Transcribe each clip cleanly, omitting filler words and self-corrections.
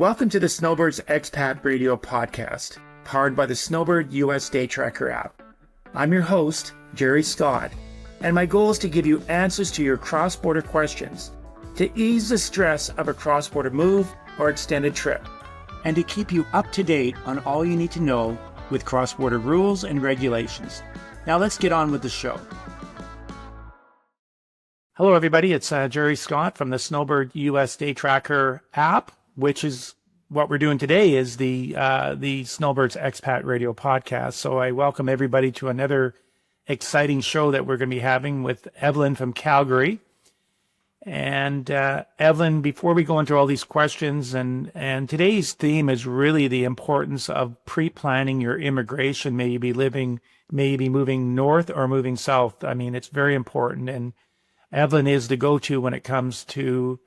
Welcome to the Snowbirds Expat Radio Podcast, powered by the Snowbird US Day Tracker app. I'm your host, Gerry Scott, and my goal is to give you answers to your cross-border questions, to ease the stress of a cross-border move or extended trip, and to keep you up to date on all you need to know with cross-border rules and regulations. Now let's get on with the show. Hello, everybody. It's Gerry Scott from the Snowbird US Day Tracker app, which is what we're doing today is the Snowbirds Expat Radio Podcast. So I welcome everybody to another exciting show that we're going to be having with Evelyn from Calgary. And Evelyn, before we go into all these questions, and today's theme is really the importance of pre-planning your immigration. May you be moving north or moving south. I mean, it's very important. And Evelyn is the go-to when it comes to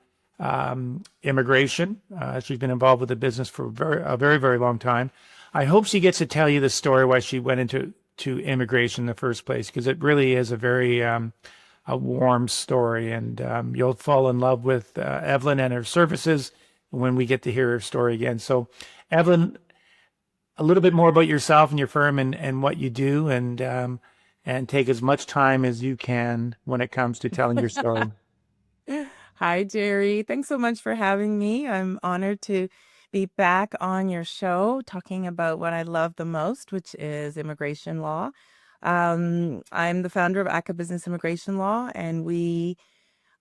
immigration. She's been involved with the business for a very, very long time. I hope she gets to tell you the story why she went into immigration in the first place, because it really is a very a warm story, and you'll fall in love with Evelyn and her services when we get to hear her story again. So, Evelyn, a little bit more about yourself and your firm and what you do, and take as much time as you can when it comes to telling your story. Hi, Gerry. Thanks so much for having me. I'm honored to be back on your show talking about what I love the most, which is immigration law. I'm the founder of Ackah Business Immigration Law, and we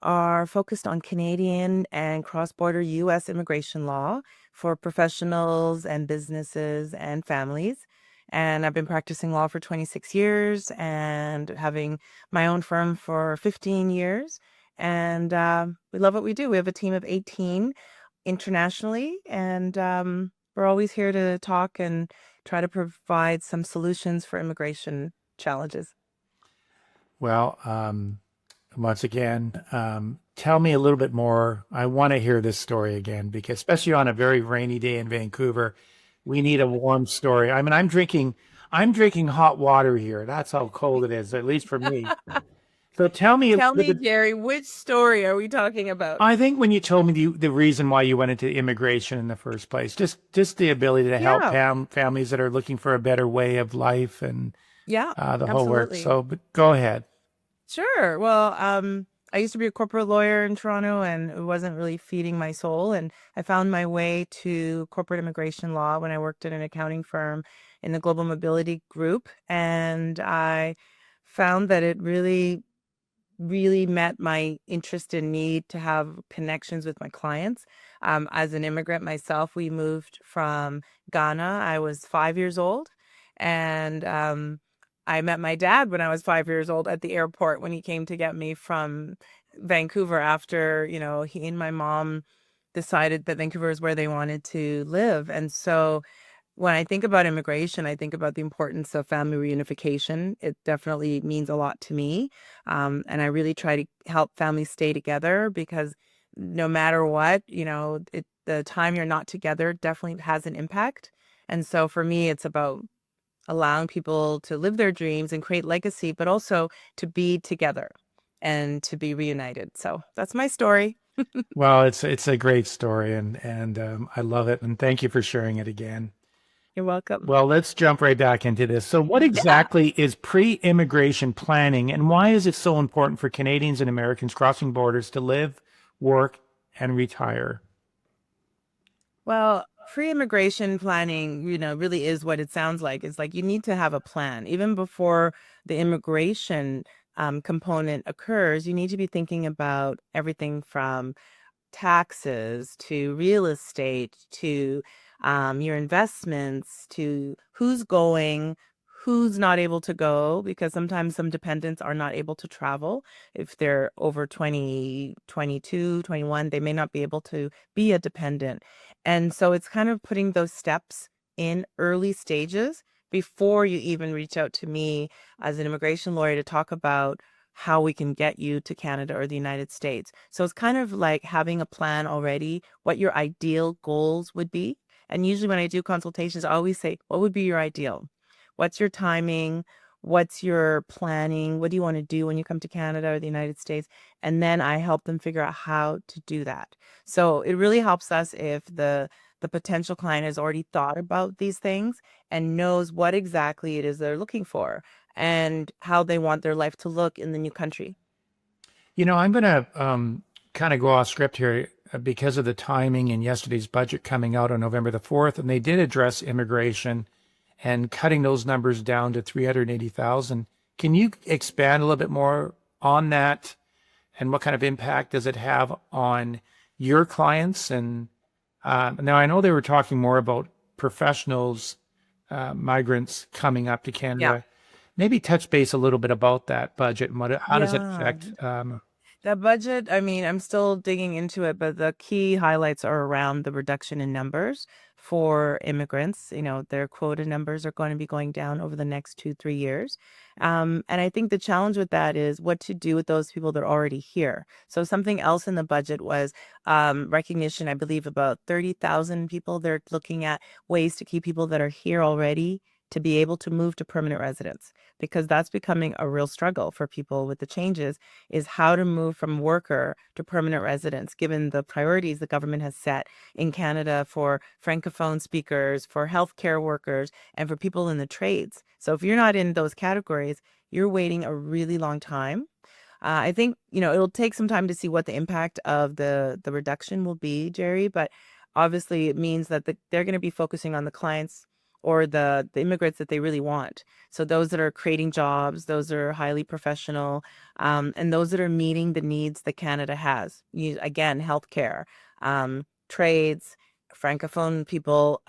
are focused on Canadian and cross-border U.S. immigration law for professionals and businesses and families. And I've been practicing law for 26 years and having my own firm for 15 years. And we love what we do. We have a team of 18 internationally, and we're always here to talk and try to provide some solutions for immigration challenges. Well, once again, tell me a little bit more. I want to hear this story again, because especially on a very rainy day in Vancouver, we need a warm story. I mean, I'm drinking hot water here. That's how cold it is, at least for me. So tell me, Gerry, which story are we talking about? I think when you told me the reason why you went into immigration in the first place, just the ability to help families that are looking for a better way of life and the whole work. So, but go ahead. Sure. Well, I used to be a corporate lawyer in Toronto, and it wasn't really feeding my soul. And I found my way to corporate immigration law when I worked at an accounting firm in the global mobility group. And I found that it really met my interest and need to have connections with my clients. As an immigrant myself, we moved from Ghana. I was 5 years old, and I met my dad when I was 5 years old at the airport when he came to get me from Vancouver after, he and my mom decided that Vancouver is where they wanted to live. And so when I think about immigration, I think about the importance of family reunification. It definitely means a lot to me. And I really try to help families stay together, because no matter what, the time you're not together definitely has an impact. And so for me, it's about allowing people to live their dreams and create legacy, but also to be together and to be reunited. So that's my story. Well, it's a great story, and I love it. And thank you for sharing it again. You're welcome. Well, let's jump right back into this. So what exactly is pre-immigration planning, and why is it so important for Canadians and Americans crossing borders to live, work, and retire? Well, pre-immigration planning, really is what it sounds like. It's like you need to have a plan. Even before the immigration component occurs, you need to be thinking about everything from taxes to real estate to your investments, to who's going, who's not able to go, because sometimes some dependents are not able to travel. If they're over 20, 22, 21, they may not be able to be a dependent. And so it's kind of putting those steps in early stages before you even reach out to me as an immigration lawyer to talk about how we can get you to Canada or the United States. So it's kind of like having a plan already, what your ideal goals would be. And usually when I do consultations, I always say, what would be your ideal? What's your timing? What's your planning? What do you want to do when you come to Canada or the United States? And then I help them figure out how to do that. So it really helps us if the the potential client has already thought about these things and knows what exactly it is they're looking for and how they want their life to look in the new country. I'm going to kind of go off script here because of the timing and yesterday's budget coming out on November the 4th, and they did address immigration and cutting those numbers down to 380,000. Can you expand a little bit more on that and what kind of impact does it have on your clients? And now I know they were talking more about professionals, migrants coming up to Yeah. Canada. Maybe touch base a little bit about that budget and how does it Yeah. affect? That budget, I mean, I'm still digging into it, but the key highlights are around the reduction in numbers for immigrants. Their quota numbers are going to be going down over the next 2, 3 years. And I think the challenge with that is what to do with those people that are already here. So something else in the budget was recognition, I believe, about 30,000 people. They're looking at ways to keep people that are here already to be able to move to permanent residence, because that's becoming a real struggle for people with the changes, is how to move from worker to permanent residence, given the priorities the government has set in Canada for Francophone speakers, for healthcare workers, and for people in the trades. So if you're not in those categories, you're waiting a really long time. I think, it'll take some time to see what the impact of the reduction will be, Gerry, but obviously it means that they're going to be focusing on the clients or the immigrants that they really want. So those that are creating jobs, those that are highly professional, and those that are meeting the needs that Canada has. Again, healthcare, trades, Francophone people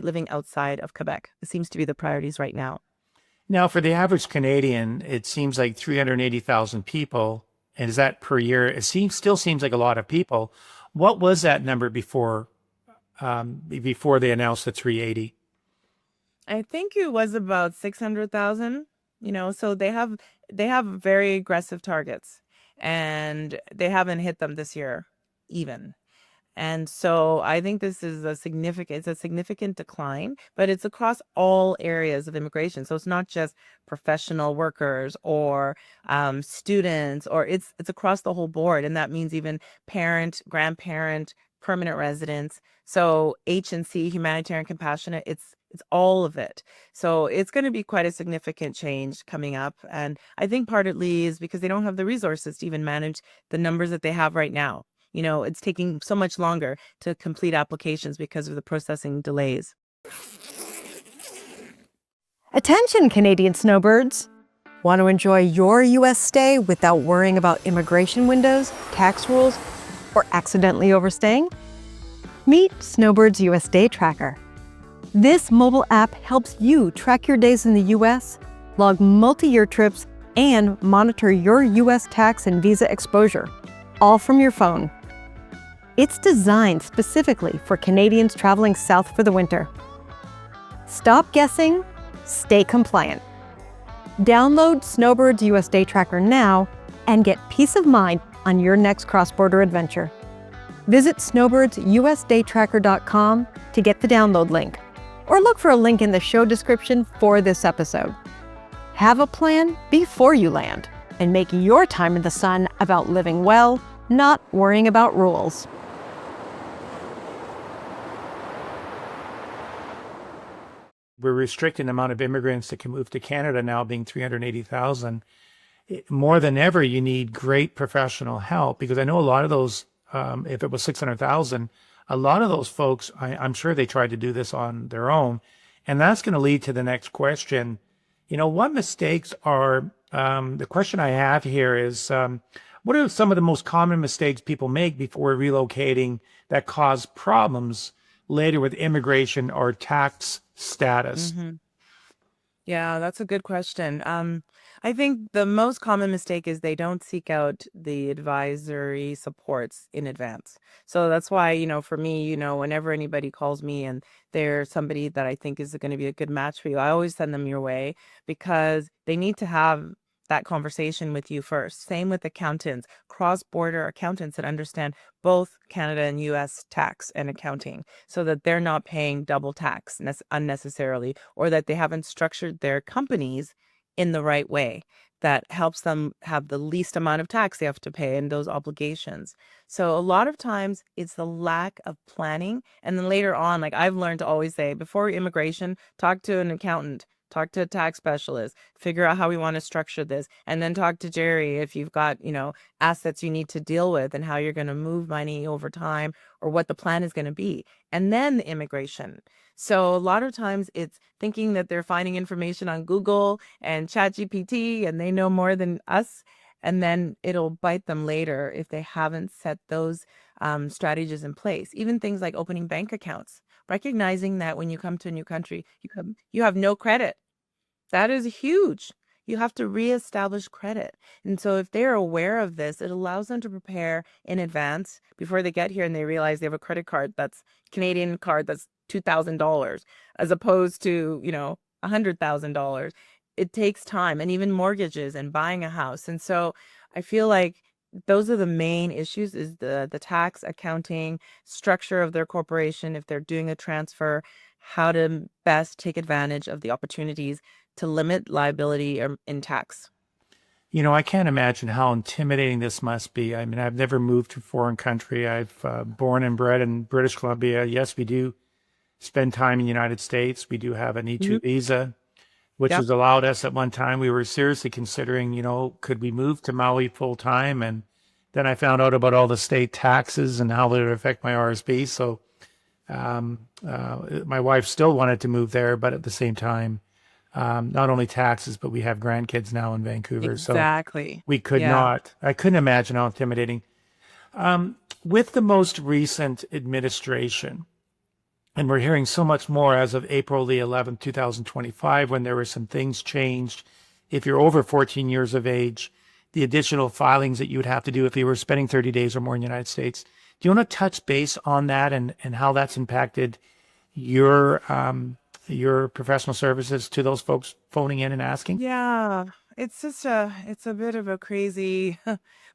living outside of Quebec. It seems to be the priorities right now. Now, for the average Canadian, it seems like 380,000 people. And is that per year? Still seems like a lot of people. What was that number before they announced the 380? I think it was about 600,000, so they have very aggressive targets and they haven't hit them this year even. And so I think this is a significant decline, but it's across all areas of immigration. So it's not just professional workers or students, or it's across the whole board. And that means even parent, grandparent, permanent residents. So H&C, humanitarian compassionate, it's all of it. So it's going to be quite a significant change coming up. And I think partly is because they don't have the resources to even manage the numbers that they have right now. It's taking so much longer to complete applications because of the processing delays. Attention, Canadian snowbirds! Want to enjoy your U.S. stay without worrying about immigration windows, tax rules, or accidentally overstaying? Meet Snowbirds U.S. Day Tracker. This mobile app helps you track your days in the U.S., log multi-year trips, and monitor your U.S. tax and visa exposure, all from your phone. It's designed specifically for Canadians traveling south for the winter. Stop guessing, stay compliant. Download Snowbirds US Day Tracker now and get peace of mind on your next cross-border adventure. Visit snowbirdsusdaytracker.com to get the download link, or look for a link in the show description for this episode. Have a plan before you land, and make your time in the sun about living well, not worrying about rules. We're restricting the amount of immigrants that can move to Canada now being 380,000. More than ever, you need great professional help, because I know a lot of those, if it was 600,000, a lot of those folks, I'm sure they tried to do this on their own. And that's going to lead to the next question. What mistakes are, the question I have here is, what are some of the most common mistakes people make before relocating that cause problems later with immigration or tax status? Mm-hmm. Yeah, that's a good question. I think the most common mistake is they don't seek out the advisory supports in advance. So that's why, for me, whenever anybody calls me and they're somebody that I think is going to be a good match for you, I always send them your way, because they need to have that conversation with you first. Same with accountants, cross-border accountants that understand both Canada and US tax and accounting, so that they're not paying double tax unnecessarily, or that they haven't structured their companies in the right way that helps them have the least amount of tax they have to pay and those obligations. So a lot of times it's the lack of planning. And then later on, like I've learned to always say, before immigration, talk to an accountant, talk to a tax specialist, figure out how we want to structure this, and then talk to Gerry if you've got, assets you need to deal with and how you're going to move money over time or what the plan is going to be. And then the immigration. So a lot of times it's thinking that they're finding information on Google and ChatGPT and they know more than us. And then it'll bite them later if they haven't set those strategies in place. Even things like opening bank accounts, recognizing that when you come to a new country, you have no credit. That is huge. You have to reestablish credit. And so if they're aware of this, it allows them to prepare in advance before they get here and they realize they have a credit card that's Canadian card that's $2,000 as opposed to, $100,000. It takes time, and even mortgages and buying a house. And so I feel like those are the main issues, is the tax, accounting, structure of their corporation, if they're doing a transfer, how to best take advantage of the opportunities to limit liability in tax. I can't imagine how intimidating this must be. I mean, I've never moved to a foreign country. I've born and bred in British Columbia. Yes, we do spend time in the United States. We do have an E2 visa, which Yep. has allowed us at one time. We were seriously considering, could we move to Maui full time? And then I found out about all the state taxes and how they would affect my RSP. So my wife still wanted to move there, but at the same time, not only taxes, but we have grandkids now in Vancouver. Exactly. So we could not, I couldn't imagine how intimidating. With the most recent administration, and we're hearing so much more as of April the 11th, 2025, when there were some things changed. If you're over 14 years of age, the additional filings that you would have to do if you were spending 30 days or more in the United States. Do you want to touch base on that and how that's impacted your professional services to those folks phoning in and asking? Yeah, it's a bit of a crazy,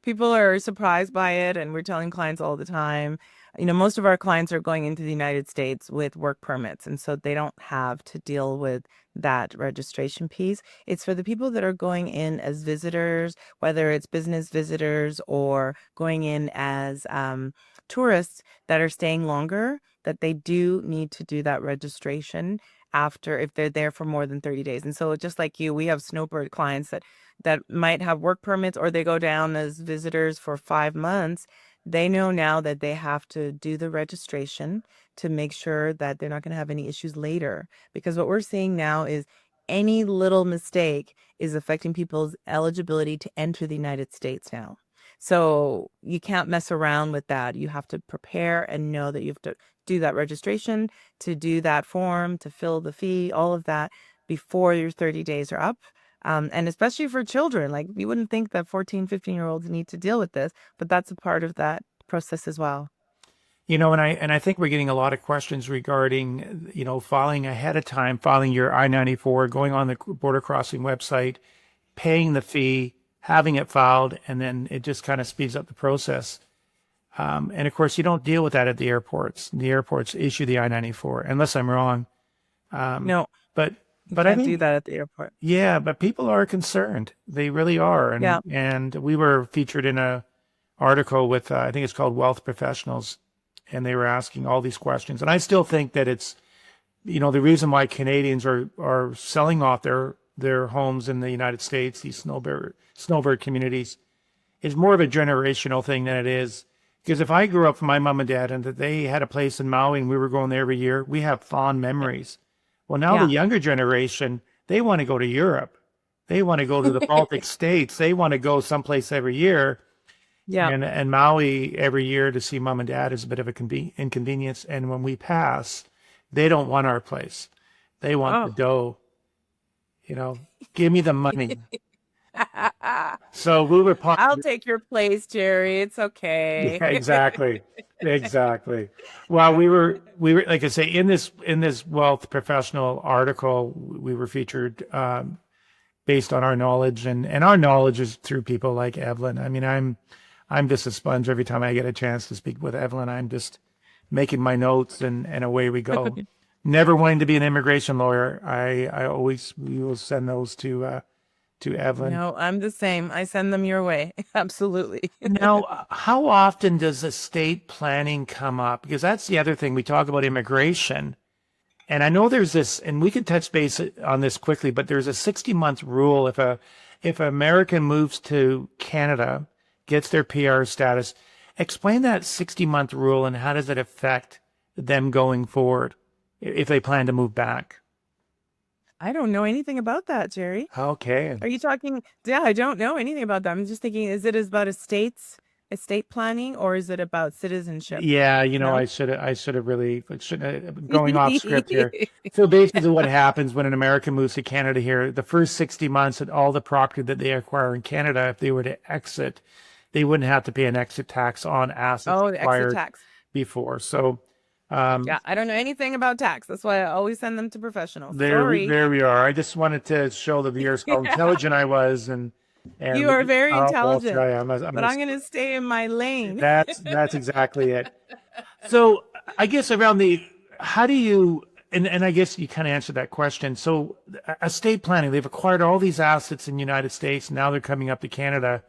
people are surprised by it, and we're telling clients all the time. Most of our clients are going into the United States with work permits, and so they don't have to deal with that registration piece. It's for the people that are going in as visitors, whether it's business visitors or going in as tourists that are staying longer, that they do need to do that registration after, if they're there for more than 30 days. And so just like you, we have Snowbird clients that might have work permits, or they go down as visitors for 5 months. They know now that they have to do the registration to make sure that they're not going to have any issues later. Because what we're seeing now is any little mistake is affecting people's eligibility to enter the United States now. So you can't mess around with that. You have to prepare and know that you have to do that registration, to do that form, to fill the fee, all of that before your 30 days are up. And especially for children, like you wouldn't think that 14, 15-year-olds need to deal with this, but that's a part of that process as well. And I think we're getting a lot of questions regarding, filing ahead of time, filing your I-94, going on the border crossing website, paying the fee, having it filed, and then it just kind of speeds up the process. And of course, you don't deal with that at the airports. The airports issue the I-94, unless I'm wrong. No, But you I can't do mean, that at the airport. yeah, but people are concerned. They really are. Yeah. And we were featured in a article with, I think it's called Wealth Professionals, and they were asking all these questions. And I still think that it's, the reason why Canadians are selling off their homes in the United States, these snowbird communities, is more of a generational thing than it is. Because if I grew up with my mom and dad and that they had a place in Maui and we were going there every year, we have fond memories. Well, now Yeah. the younger generation, they want to go to Europe. They want to go to the Baltic states. They want to go someplace every year. Yeah. And Maui every year to see mom and dad is a bit of a inconvenience. And when we pass, they don't want our place. They want the dough. Give me the money. So we were I'll take your place, Gerry. It's okay. Yeah, exactly. Well, we were like I say, in this Wealth Professional article, we were featured based on our knowledge, and our knowledge is through people like Evelyn. I mean, I'm just a sponge. Every time I get a chance to speak with Evelyn, I'm just making my notes and away we go. Never wanting to be an immigration lawyer. We will send those to to Evelyn. No, I'm the same. I send them your way. Absolutely. Now, how often does estate planning come up? Because that's the other thing. We talk about immigration. And I know there's this, and we could touch base on this quickly, but there's a 60-month rule. If an American moves to Canada, gets their PR status, explain that 60-month rule and how does it affect them going forward if they plan to move back? I don't know anything about that, Gerry. Okay. Are you talking? Yeah, I don't know anything about that. I'm just thinking, is it about estate planning, or is it about citizenship? Yeah, No? I should have really shouldn't have, going off script here. So basically what happens when an American moves to Canada here, the first 60 months and all the property that they acquire in Canada, if they were to exit, they wouldn't have to pay an exit tax on assets Oh, the exit acquired tax. before. So Yeah, I don't know anything about tax. That's why I always send them to professionals. Sorry. there we are. I just wanted to show the viewers how intelligent I was and You are very well, intelligent, sure I am. but I'm going to stay in my lane. That's exactly it. So I guess how do you, and I guess you kind of answered that question. So estate planning, they've acquired all these assets in the United States. Now they're coming up to Canada.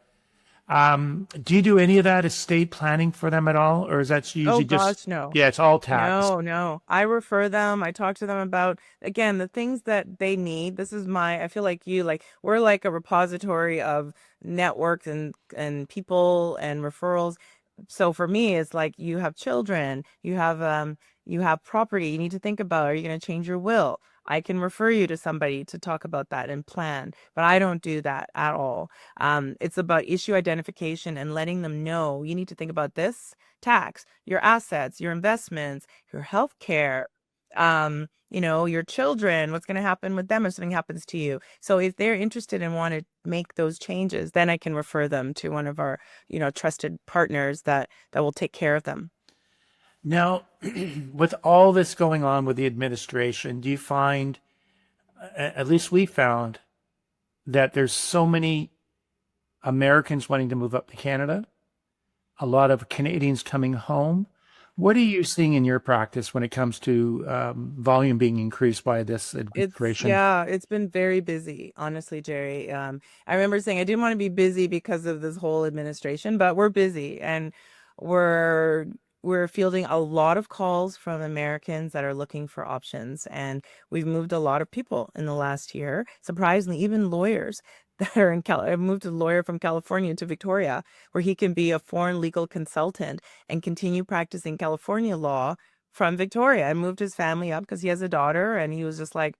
Do you do any of that estate planning for them at all? Or is that usually Oh gosh, just, no. yeah, it's all tax? No. I refer them. I talk to them about, again, the things that they need. I feel like we're like a repository of networks and people and referrals. So for me, it's like you have children, you have property you need to think about. Are you going to change your will? I can refer you to somebody to talk about that and plan, but I don't do that at all. It's about issue identification and letting them know you need to think about this tax, your assets, your investments, your health care, your children, what's going to happen with them if something happens to you. So if they're interested and want to make those changes, then I can refer them to one of our, trusted partners that will take care of them. Now, with all this going on with the administration, do you find, at least we found, that there's so many Americans wanting to move up to Canada, a lot of Canadians coming home? What are you seeing in your practice when it comes to volume being increased by this administration? It's been very busy, honestly, Gerry. I remember saying I didn't want to be busy because of this whole administration, but we're busy and we're fielding a lot of calls from Americans that are looking for options. And we've moved a lot of people in the last year. Surprisingly, even lawyers that are I moved a lawyer from California to Victoria, where he can be a foreign legal consultant and continue practicing California law from Victoria. I moved his family up because he has a daughter, and he was just like,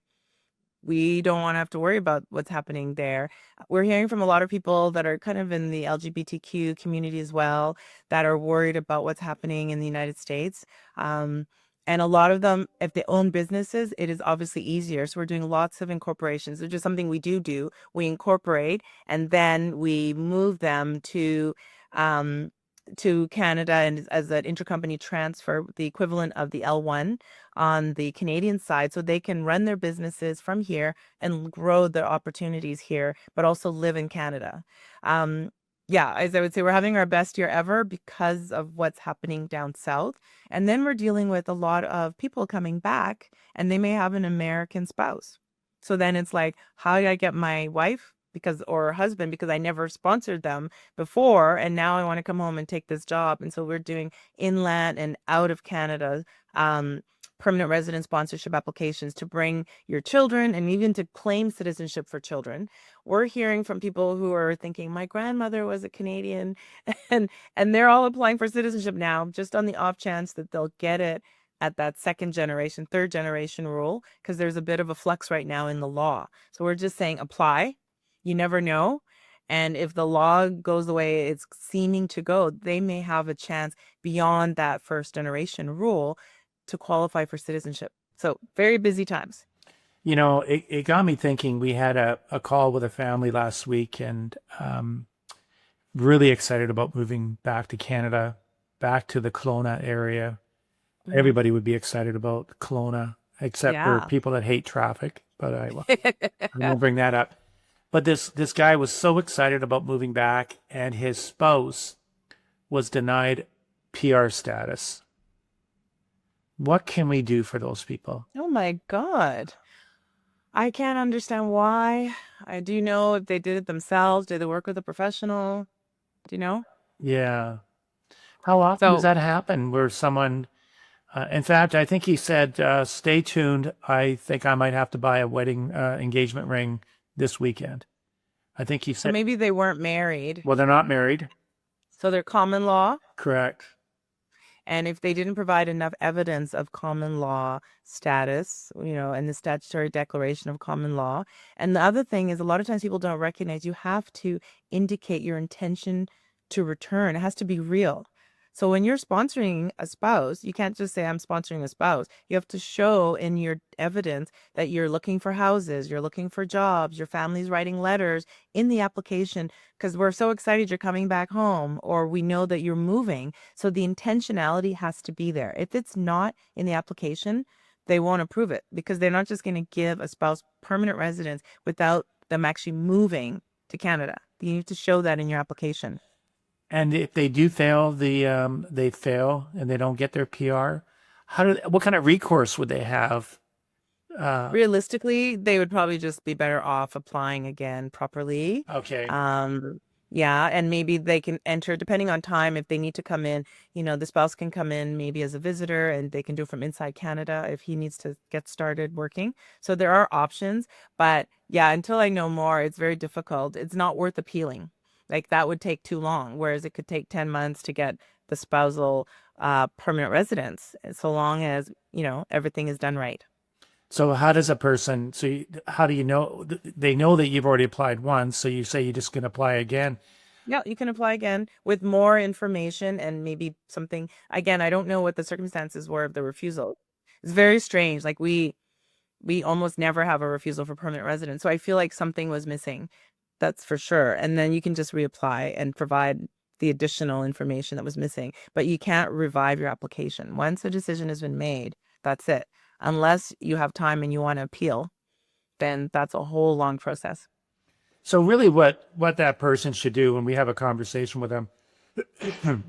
we don't want to have to worry about what's happening there. We're hearing from a lot of people that are kind of in the LGBTQ community as well, that are worried about what's happening in the United States. And a lot of them, if they own businesses, it is obviously easier. So we're doing lots of incorporations, which is something we do. We incorporate and then we move them to Canada and as an intercompany transfer, the equivalent of the L1 on the Canadian side, so they can run their businesses from here and grow their opportunities here, but also live in Canada. As I would say, we're having our best year ever because of what's happening down south. And then we're dealing with a lot of people coming back and they may have an American spouse. So then it's like, how do I get my wife or husband, because I never sponsored them before, and now I want to come home and take this job. And so we're doing inland and out of Canada permanent resident sponsorship applications to bring your children and even to claim citizenship for children. We're hearing from people who are thinking, my grandmother was a Canadian, and they're all applying for citizenship now, just on the off chance that they'll get it at that second generation, third generation rule, because there's a bit of a flux right now in the law. So we're just saying apply. You never know. And if the law goes the way it's seeming to go, they may have a chance beyond that first generation rule to qualify for citizenship. So very busy times. It got me thinking. We had a call with a family last week and really excited about moving back to Canada, back to the Kelowna area. Mm-hmm. Everybody would be excited about Kelowna, except for people that hate traffic. But I won't bring that up. But this guy was so excited about moving back, and his spouse was denied PR status. What can we do for those people? Oh my God. I can't understand why. I do know if they did it themselves. Did they work with a professional? Do you know? Yeah. How often does So that happen where someone, in fact, I think he said, stay tuned. I think I might have to buy a wedding engagement ring this weekend. I think he so said, maybe they weren't married. well, they're not married. So they're common law. Correct. And if they didn't provide enough evidence of common law status, and the statutory declaration of common law. And the other thing is, a lot of times people don't recognize you have to indicate your intention to return. It has to be real. So when you're sponsoring a spouse, you can't just say, I'm sponsoring a spouse. You have to show in your evidence that you're looking for houses, you're looking for jobs, your family's writing letters in the application because we're so excited you're coming back home, or we know that you're moving. So the intentionality has to be there. If it's not in the application, they won't approve it because they're not just going to give a spouse permanent residence without them actually moving to Canada. You need to show that in your application. And if they do fail, they fail and they don't get their PR. What kind of recourse would they have? Realistically, they would probably just be better off applying again properly. Okay. Yeah, and maybe they can enter, depending on time, if they need to come in, the spouse can come in maybe as a visitor and they can do it from inside Canada if he needs to get started working. So there are options, but yeah, until I know more, it's very difficult. It's not worth appealing. Like that would take too long, whereas it could take 10 months to get the spousal permanent residence, so long as, everything is done right. So how does a person, how do you know, they know that you've already applied once, so you say you're just going to apply again. Yeah, you can apply again with more information and maybe something. Again, I don't know what the circumstances were of the refusal. It's very strange. Like we almost never have a refusal for permanent residence. So I feel like something was missing. That's for sure. And then you can just reapply and provide the additional information that was missing. But you can't revive your application. Once a decision has been made, that's it. Unless you have time and you want to appeal, then that's a whole long process. So really what that person should do when we have a conversation with them,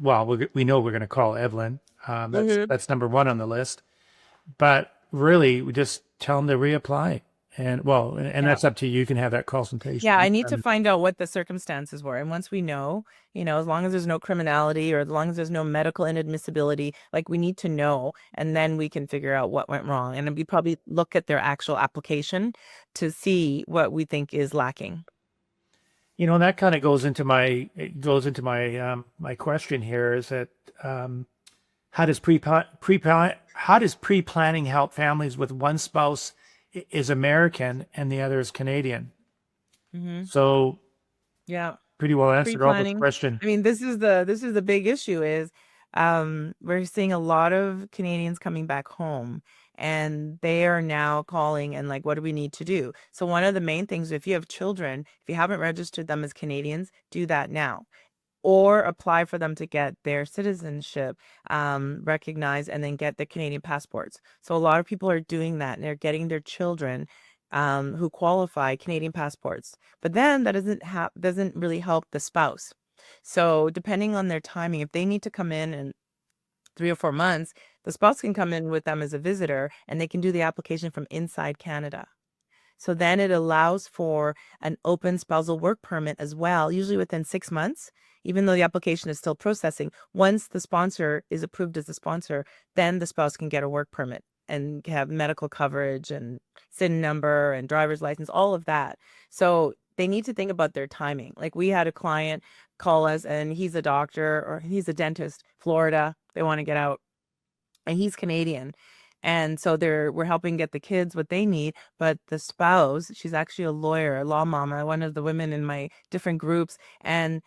well, we know we're going to call Evelyn. That's number one on the list. But really, we just tell them to reapply. And that's up to you. You can have that consultation. Yeah, I need to find out what the circumstances were. And once we know, as long as there's no criminality or as long as there's no medical inadmissibility, like we need to know, and then we can figure out what went wrong. And we probably look at their actual application to see what we think is lacking. That kind of goes into my my question here is that how does pre-planning help families with one spouse is American and the other is Canadian? So yeah, pretty well answered all the pre-planning. question. I mean, this is the big issue is we're seeing a lot of Canadians coming back home and they are now calling and like, what do we need to do? So one of the main things, if you have children, if you haven't registered them as Canadians, do that now. Or apply for them to get their citizenship recognized and then get the Canadian passports. So a lot of people are doing that and they're getting their children who qualify Canadian passports. But then that doesn't really help the spouse. So depending on their timing, if they need to come in 3 or 4 months, the spouse can come in with them as a visitor and they can do the application from inside Canada. So then it allows for an open spousal work permit as well, usually within 6 months, even though the application is still processing. Once the sponsor is approved as a sponsor, then the spouse can get a work permit and have medical coverage and SIN number and driver's license, all of that. So they need to think about their timing. Like we had a client call us and he's a doctor or he's a dentist, Florida. They want to get out and he's Canadian. And so we're helping get the kids what they need, but the spouse, she's actually a lawyer, a law mama, one of the women in my different groups, and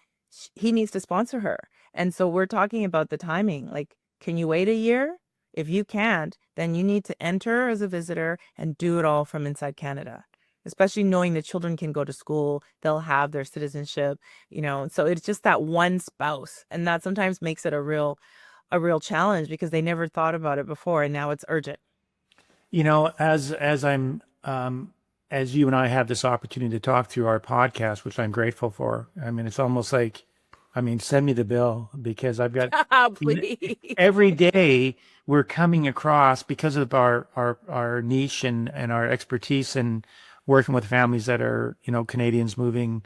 he needs to sponsor her. And so we're talking about the timing. Like, can you wait a year? If you can't, then you need to enter as a visitor and do it all from inside Canada, especially knowing that children can go to school, they'll have their citizenship, so it's just that one spouse. And that sometimes makes it a real challenge because they never thought about it before and now it's urgent. As I'm as you and I have this opportunity to talk through our podcast, which I'm grateful for. I mean, it's almost like, send me the bill because I've got every day we're coming across because of our niche and our expertise in working with families that are, Canadians moving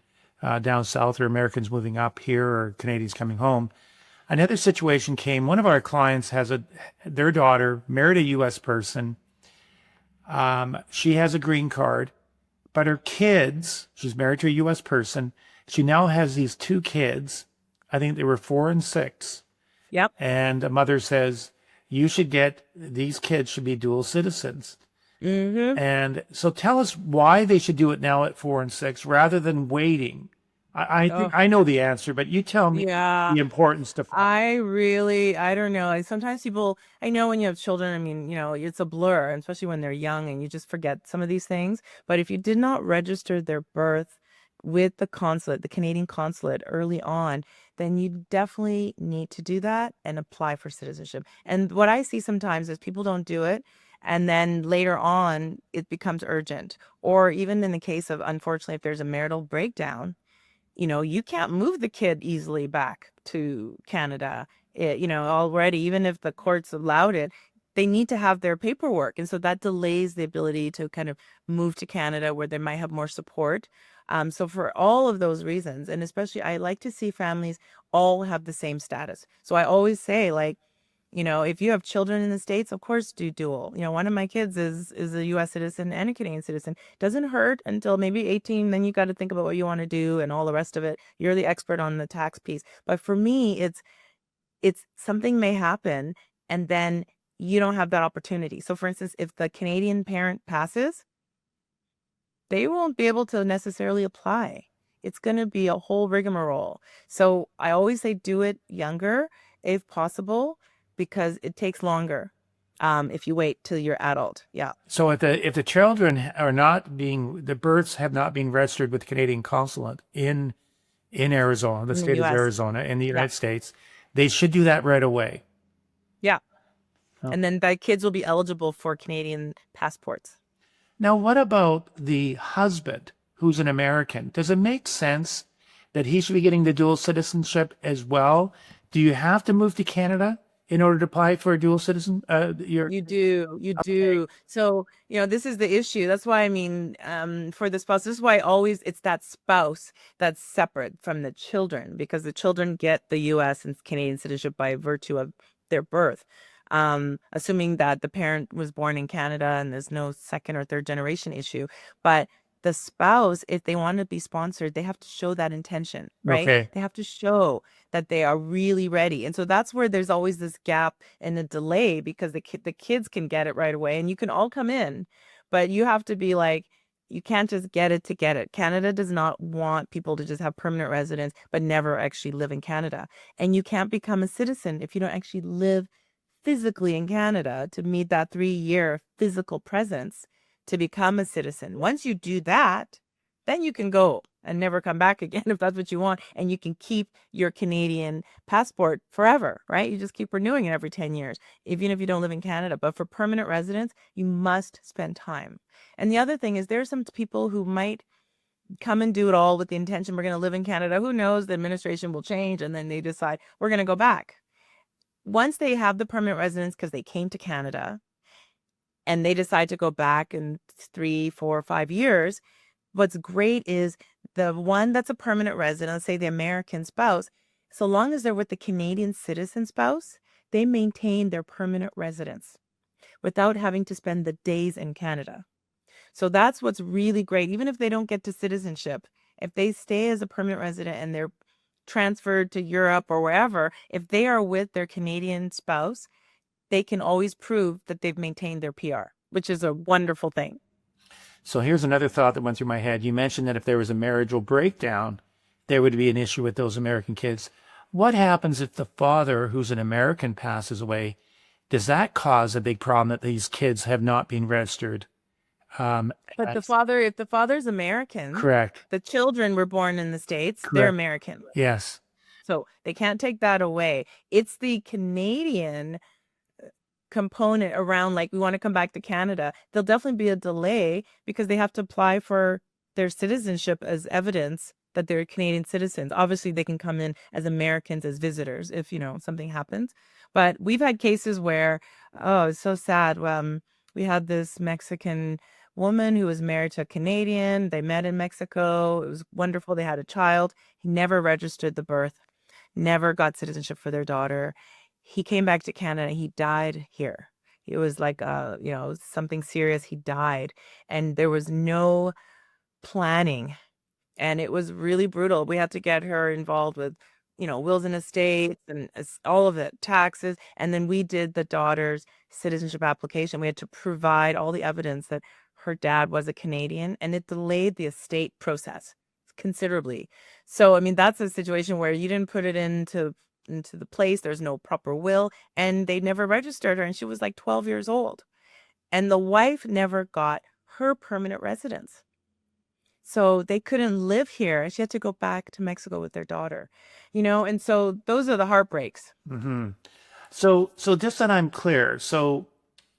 down south or Americans moving up here or Canadians coming home. Another situation came, one of our clients has their daughter married a U.S. person. She has a green card, but her kids, she's married to a U.S. person. She now has these two kids. I think they were 4 and 6. Yep. And the mother says, these kids should be dual citizens. Mm-hmm. And so tell us why they should do it now at 4 and 6 rather than waiting. I think I know the answer, but you tell me Yeah. the importance to. I don't know. Sometimes people, I know when you have children, I mean, it's a blur, especially when they're young and you just forget some of these things. But if you did not register their birth with the consulate, the Canadian consulate early on, then you definitely need to do that and apply for citizenship. And what I see sometimes is people don't do it. And then later on, it becomes urgent. Or even in the case of, unfortunately, if there's a marital breakdown, you can't move the kid easily back to Canada. Already, even if the courts allowed it, they need to have their paperwork. And so that delays the ability to kind of move to Canada where they might have more support. So for all of those reasons, and especially I like to see families all have the same status. So I always say, like, if you have children in the States, of course, do dual. One of my kids is a U.S. citizen and a Canadian citizen. Doesn't hurt until maybe 18. Then you got to think about what you want to do and all the rest of it. You're the expert on the tax piece. But for me, it's something may happen and then you don't have that opportunity. So for instance, if the Canadian parent passes, they won't be able to necessarily apply. It's going to be a whole rigmarole. So I always say do it younger if possible, because it takes longer if you wait till you're adult. Yeah. So if the children the births have not been registered with the Canadian consulate in Arizona, the state of Arizona, in the United States, they should do that right away. Yeah. Oh. And then the kids will be eligible for Canadian passports. Now, what about the husband who's an American? Does it make sense that he should be getting the dual citizenship as well? Do you have to move to Canada in order to apply for a dual citizen? You do. So, this is the issue. That's why, for the spouse, this is why it's that spouse that's separate from the children, because the children get the U.S. and Canadian citizenship by virtue of their birth. Assuming that the parent was born in Canada and there's no second or third generation issue. But the spouse, if they want to be sponsored, they have to show that intention, right? Okay. They have to show that they are really ready. And so that's where there's always this gap and a delay, because the kids can get it right away and you can all come in, but you have to be like, you can't just get it to get it. Canada does not want people to just have permanent residence but never actually live in Canada. And you can't become a citizen if you don't actually live physically in Canada to meet that 3-year physical presence to become a citizen. Once you do that, then you can go and never come back again if that's what you want. And you can keep your Canadian passport forever, right? You just keep renewing it every 10 years, even if you don't live in Canada. But for permanent residence, you must spend time. And the other thing is, there are some people who might come and do it all with the intention, we're going to live in Canada. Who knows? The administration will change and then they decide we're going to go back. Once they have the permanent residence because they came to Canada and they decide to go back in 3, 4, 5 years, what's great is the one that's a permanent resident, let's say the American spouse, so long as they're with the Canadian citizen spouse, they maintain their permanent residence without having to spend the days in Canada. So that's what's really great. Even if they don't get to citizenship, if they stay as a permanent resident and they're transferred to Europe or wherever, if they are with their Canadian spouse, they can always prove that they've maintained their PR, which is a wonderful thing. So here's another thought that went through my head. You mentioned that if there was a marital breakdown, there would be an issue with those American kids. What happens if the father, who's an American, passes away? Does that cause a big problem that these kids have not been registered? But if the father's American, correct. The children were born in the States, Correct. They're American. Yes. So they can't take that away. It's the Canadian component around, like, we want to come back to Canada. There'll definitely be a delay because they have to apply for their citizenship as evidence that they're Canadian citizens. Obviously, they can come in as Americans, as visitors, if, something happens. But we've had cases where, oh, it's so sad. We had this Mexican woman who was married to a Canadian. They met in Mexico. It was wonderful. They had a child. He never registered the birth, never got citizenship for their daughter. He came back to Canada. He died here. It was like, something serious. He died, and there was no planning, and it was really brutal. We had to get her involved with, wills and estates and all of it, taxes. And then we did the daughter's citizenship application. We had to provide all the evidence that her dad was a Canadian, and it delayed the estate process considerably. So, I mean, that's a situation where you didn't put it into the place. There's no proper will, and they never registered her, and she was like 12 years old. And the wife never got her permanent residence. So they couldn't live here. She had to go back to Mexico with their daughter, and so those are the heartbreaks. Hmm. So just that I'm clear. So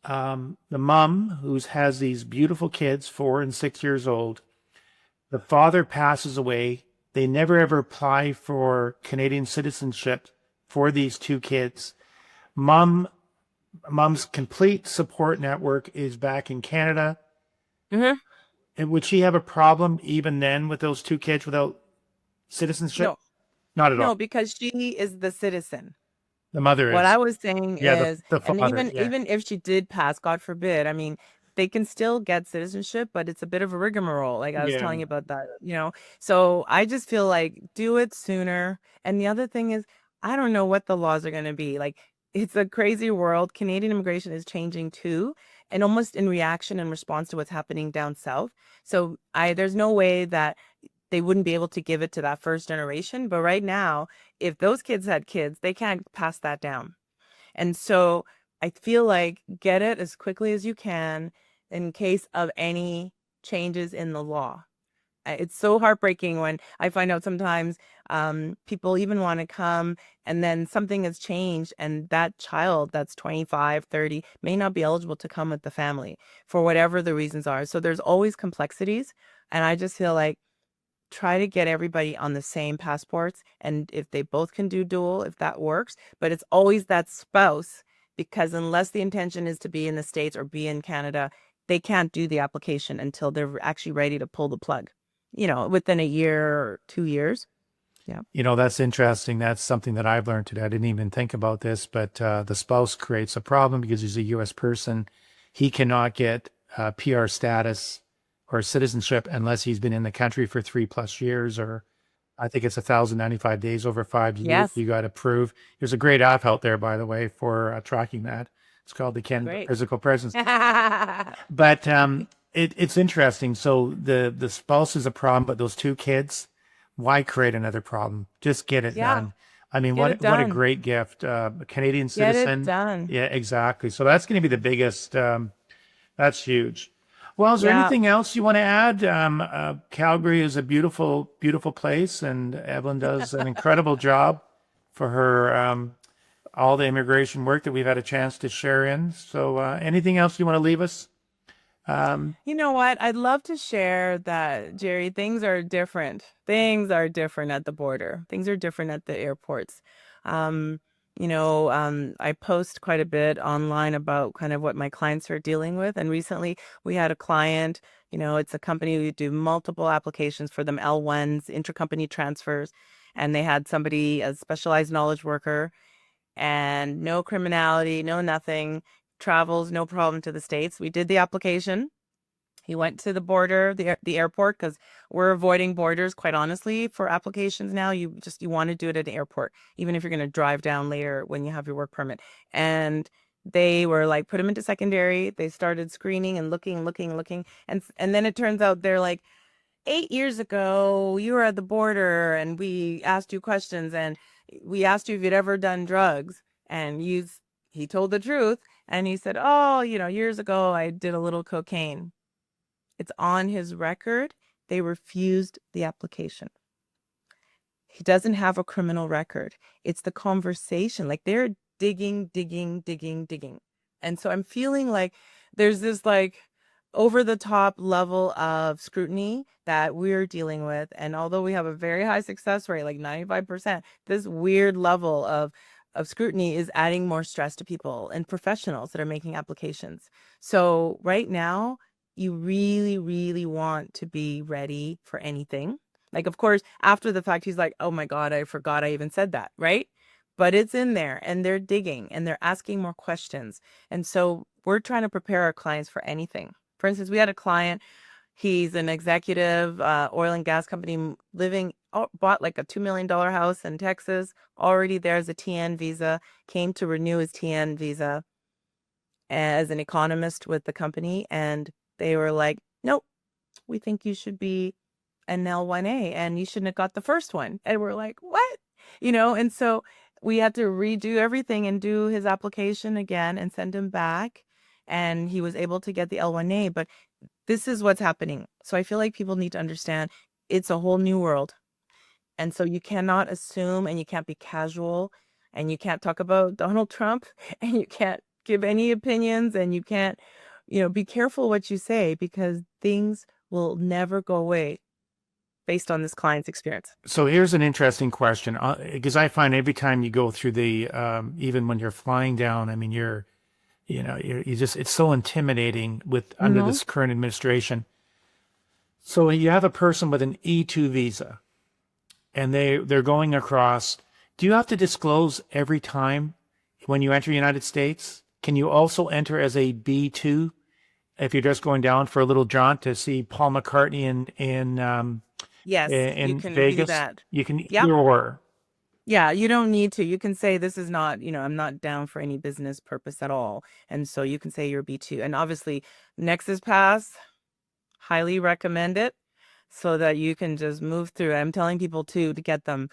the mom who has these beautiful kids, 4 and 6 years old, the father passes away. They never ever apply for Canadian citizenship for these 2 kids. Mom's complete support network is back in Canada. Mm-hmm. And would she have a problem even then with those 2 kids without citizenship? No, Not at no, all. because she is the citizen. The mother What is. I was saying Yeah, is, the and father. even Yeah. even if she did pass, God forbid, I mean, they can still get citizenship, but it's a bit of a rigmarole. Like I was Yeah. telling you about that, So I just feel like do it sooner. And the other thing is, I don't know what the laws are going to be. Like it's a crazy world. Canadian immigration is changing too, and almost in reaction and response to what's happening down south. So there's no way that they wouldn't be able to give it to that first generation. But right now, if those kids had kids, they can't pass that down. And so I feel like get it as quickly as you can in case of any changes in the law. It's so heartbreaking when I find out sometimes people even want to come and then something has changed and that child that's 25, 30 may not be eligible to come with the family for whatever the reasons are. So there's always complexities. And I just feel like try to get everybody on the same passports. And if they both can do dual, if that works, but it's always that spouse, because unless the intention is to be in the States or be in Canada, they can't do the application until they're actually ready to pull the plug, within a year or 2 years. Yeah. That's interesting. That's something that I've learned today. I didn't even think about this, but the spouse creates a problem because he's a U.S. person. He cannot get PR status or citizenship unless he's been in the country for 3+ years, or I think it's 1,095 days over 5 years. Yes. You got to prove. There's a great app out there, by the way, for tracking that. It's called the Canada Great. Physical Presence. But it's interesting. So the spouse is a problem, but those 2 kids, why create another problem? Just get it Yeah. done. I mean, Get what it a done. great gift. A Canadian Get citizen. it done. Yeah, exactly. So that's going to be the biggest. That's huge. Well, is there Yeah. anything else you want to add? Calgary is a beautiful, beautiful place, and Evelyn does an incredible job for her all the immigration work that we've had a chance to share in. So anything else you want to leave us? You know what? I'd love to share that, Gerry, things are different. Things are different at the border. Things are different at the airports. I post quite a bit online about kind of what my clients are dealing with. And recently we had a client, it's a company, we do multiple applications for them, L1s, intercompany transfers. And they had somebody, a specialized knowledge worker, and no criminality, no nothing, travels, no problem to the States. We did the application. He went to the border, the airport, because we're avoiding borders, quite honestly, for applications now. You want to do it at the airport, even if you're going to drive down later when you have your work permit. And they were like, put him into secondary. They started screening and looking. And then it turns out they're like, 8 years ago, you were at the border and we asked you questions and we asked you if you'd ever done drugs. And he told the truth. And he said, oh, years ago, I did a little cocaine. It's on his record. They refused the application. He doesn't have a criminal record. It's the conversation. Like they're digging. And so I'm feeling like there's this like over the top level of scrutiny that we're dealing with. And although we have a very high success rate, like 95%, this weird level of scrutiny is adding more stress to people and professionals that are making applications. So right now, you really, really want to be ready for anything. Like, of course, after the fact, he's like, oh my God, I forgot I even said that, right? But it's in there and they're digging and they're asking more questions. And so we're trying to prepare our clients for anything. For instance, we had a client, he's an executive, oil and gas company bought like a $2 million house in Texas, already there's a TN visa, came to renew his TN visa as an economist with the company. And they were like, nope, we think you should be an L1A and you shouldn't have got the first one. And we're like, what? And so we had to redo everything and do his application again and send him back. And he was able to get the L1A. But this is what's happening. So I feel like people need to understand it's a whole new world. And so you cannot assume and you can't be casual and you can't talk about Donald Trump and you can't give any opinions and you can't, be careful what you say because things will never go away based on this client's experience. So here's an interesting question, because I find every time you go through the, even when you're flying down, I mean, it's so intimidating under this current administration. So you have a person with an E2 visa and they're going across. Do you have to disclose every time when you enter the United States? Can you also enter as a B2 if you're just going down for a little jaunt to see Paul McCartney in Yes, in you can Vegas? do that. You can Yep. either or. Yeah, you don't need to. You can say this is not, I'm not down for any business purpose at all. And so you can say you're B2. And obviously, Nexus Pass, highly recommend it so that you can just move through. I'm telling people too to get them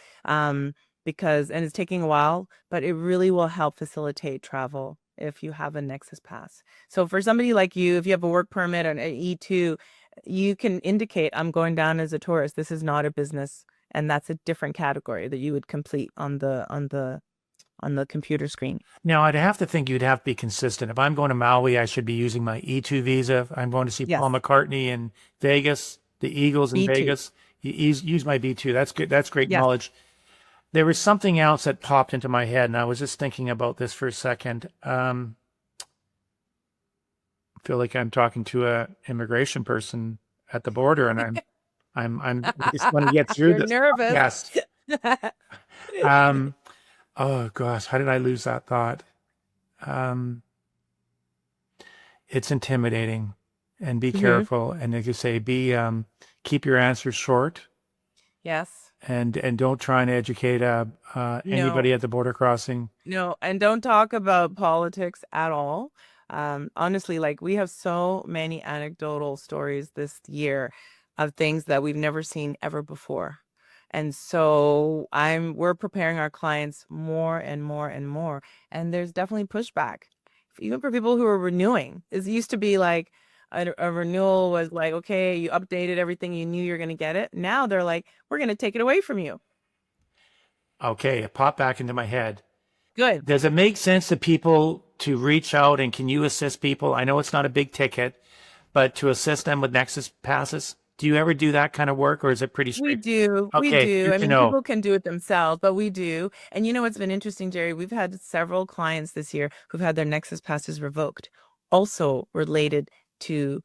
because it's taking a while, but it really will help facilitate travel if you have a Nexus Pass. So for somebody like you, if you have a work permit and an E2, you can indicate I'm going down as a tourist. This is not a business. And that's a different category that you would complete on the computer screen. Now, I'd have to think you'd have to be consistent. If I'm going to Maui, I should be using my E2 visa. If I'm going to see Paul McCartney in Vegas, the Eagles in B2. Vegas, use my B2. That's good. That's great Yes. knowledge. There was something else that popped into my head, and I was just thinking about this for a second. I feel like I'm talking to a immigration person at the border, and I just want to get through You're this. nervous. Yes. Oh gosh, how did I lose that thought? It's intimidating, and be careful. And like you say, keep your answers short. Yes. And don't try and educate anybody at the border crossing. No, and don't talk about politics at all. Honestly, like we have so many anecdotal stories this year of things that we've never seen ever before. And so we're preparing our clients more and more and more. And there's definitely pushback, even for people who are renewing. It used to be like a renewal was like, okay, you updated everything, you knew you're going to get it. Now they're like, we're going to take it away from you. Okay, it popped back into my head. Good. Does it make sense to people to reach out and can you assist people? I know it's not a big ticket, but to assist them with Nexus passes? Do you ever do that kind of work, or is it pretty straight? We do. Okay, We do. good I to mean, know. people can do it themselves, but we do. And you know what's been interesting, Gerry? We've had several clients this year who've had their Nexus passes revoked, also related to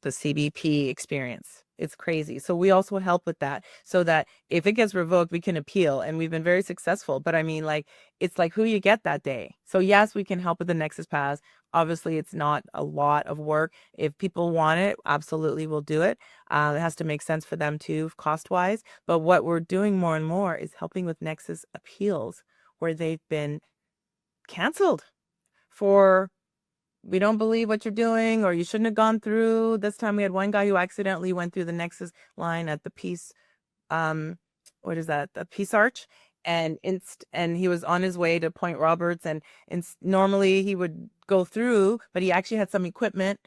the CBP experience. It's crazy. So we also help with that so that if it gets revoked, we can appeal. And we've been very successful. But I mean, like, it's like who you get that day. So yes, we can help with the Nexus Pass. Obviously, it's not a lot of work. If people want it, absolutely we'll do it. It has to make sense for them too, cost-wise. But what we're doing more and more is helping with Nexus appeals where they've been canceled for we don't believe what you're doing, or you shouldn't have gone through. This time we had one guy who accidentally went through the Nexus line at the Peace, what is that? The Peace Arch. And he was on his way to Point Roberts and normally he would go through, but he actually had some equipment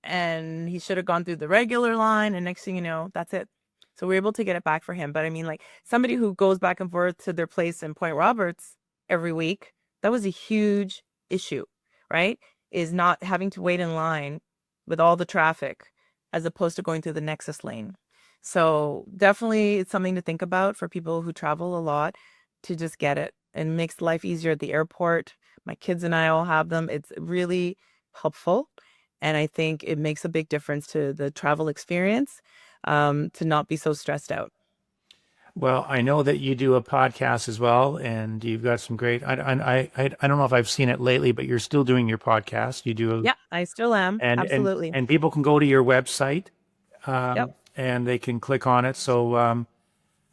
and he should have gone through the regular line. And next thing you know, that's it. So we're able to get it back for him. But I mean, like somebody who goes back and forth to their place in Point Roberts every week, that was a huge issue, right? Is not having to wait in line with all the traffic as opposed to going through the Nexus lane. So definitely it's something to think about for people who travel a lot to just get it, and makes life easier at the airport. My kids and I all have them. It's really helpful. And I think it makes a big difference to the travel experience, to not be so stressed out. Well, I know that you do a podcast as well, and you've got some great. I don't know if I've seen it lately, but you're still doing your podcast. You do, Yeah, I still am. and Absolutely. people can go to your website, Yep. and they can click on it. So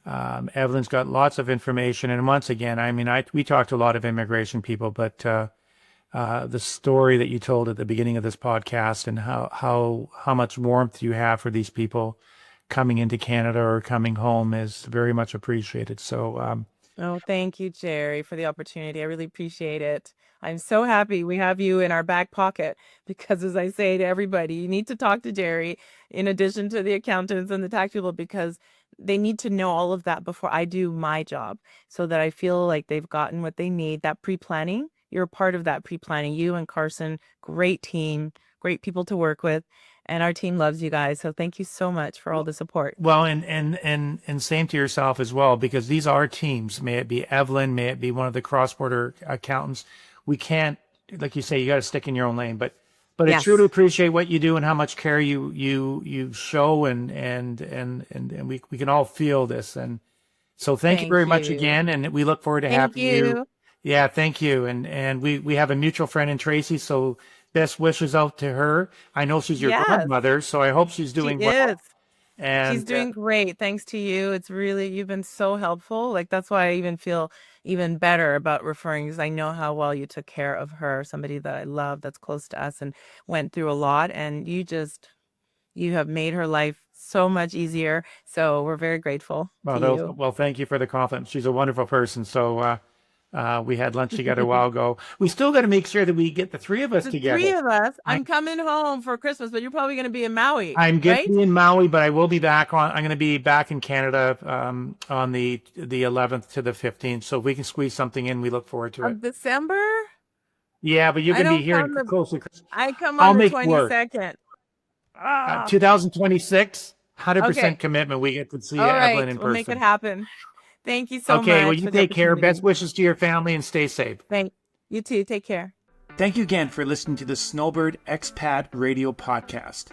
Evelyn's got lots of information, and once again, I mean, we talked to a lot of immigration people, but the story that you told at the beginning of this podcast, and how much warmth you have for these people coming into Canada or coming home, is very much appreciated. So Oh, thank you, Gerry, for the opportunity. I really appreciate it. I'm so happy we have you in our back pocket because, as I say to everybody, you need to talk to Gerry in addition to the accountants and the tax people, because they need to know all of that before I do my job, so that I feel like they've gotten what they need. That pre-planning, you're a part of that pre-planning. You and Carson, great team, great people to work with. And our team loves you guys. So thank you so much for all the support. well, and same to yourself as well, because these are teams. May it be Evelyn, may it be one of the cross-border accountants. We can't, like you say, you got to stick in your own lane. But I Yes. truly appreciate what you do and how much care you show, and we can all feel this. And so thank you Thank very much you. again, and we look forward to Thank having you. you. Yeah, thank you. And we have a mutual friend in Tracy, so best wishes out to her. I know she's your Yes, godmother, so I hope she's she doing well. is. And She's doing great. Thanks to you. It's really, you've been so helpful. Like, that's why I even feel even better about referring, because I know how well you took care of her, somebody that I love, that's close to us and went through a lot. And you have made her life so much easier. So we're very grateful to you. well, thank you for the compliment. She's a wonderful person. So we had lunch together a while ago. We still got to make sure that we get the three of us The together. three of us, I- I'm coming home for Christmas, but you're probably going to be in Maui, I'm going right? to be in Maui, but I will be back on. I'm going to be back in Canada on the 11th to the 15th. So if we can squeeze something in, we look forward to it. Of December? Yeah, but you're I going to be don't here come the, close to I come I'll on the make work. 22nd. Ah, 2026, 100% okay. commitment. We get to see All Evelyn right. in We'll make it person. happen. Thank you so Okay, well, much you for the take care. Best opportunity. wishes to your family and stay safe. Thank you too. Take care. Thank you again for listening to the Snowbird Expat Radio Podcast.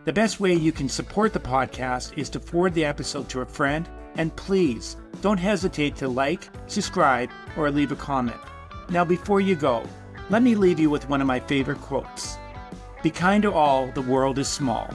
The best way you can support the podcast is to forward the episode to a friend, and please don't hesitate to like, subscribe, or leave a comment. Now, before you go, let me leave you with one of my favorite quotes. Be kind to all, the world is small.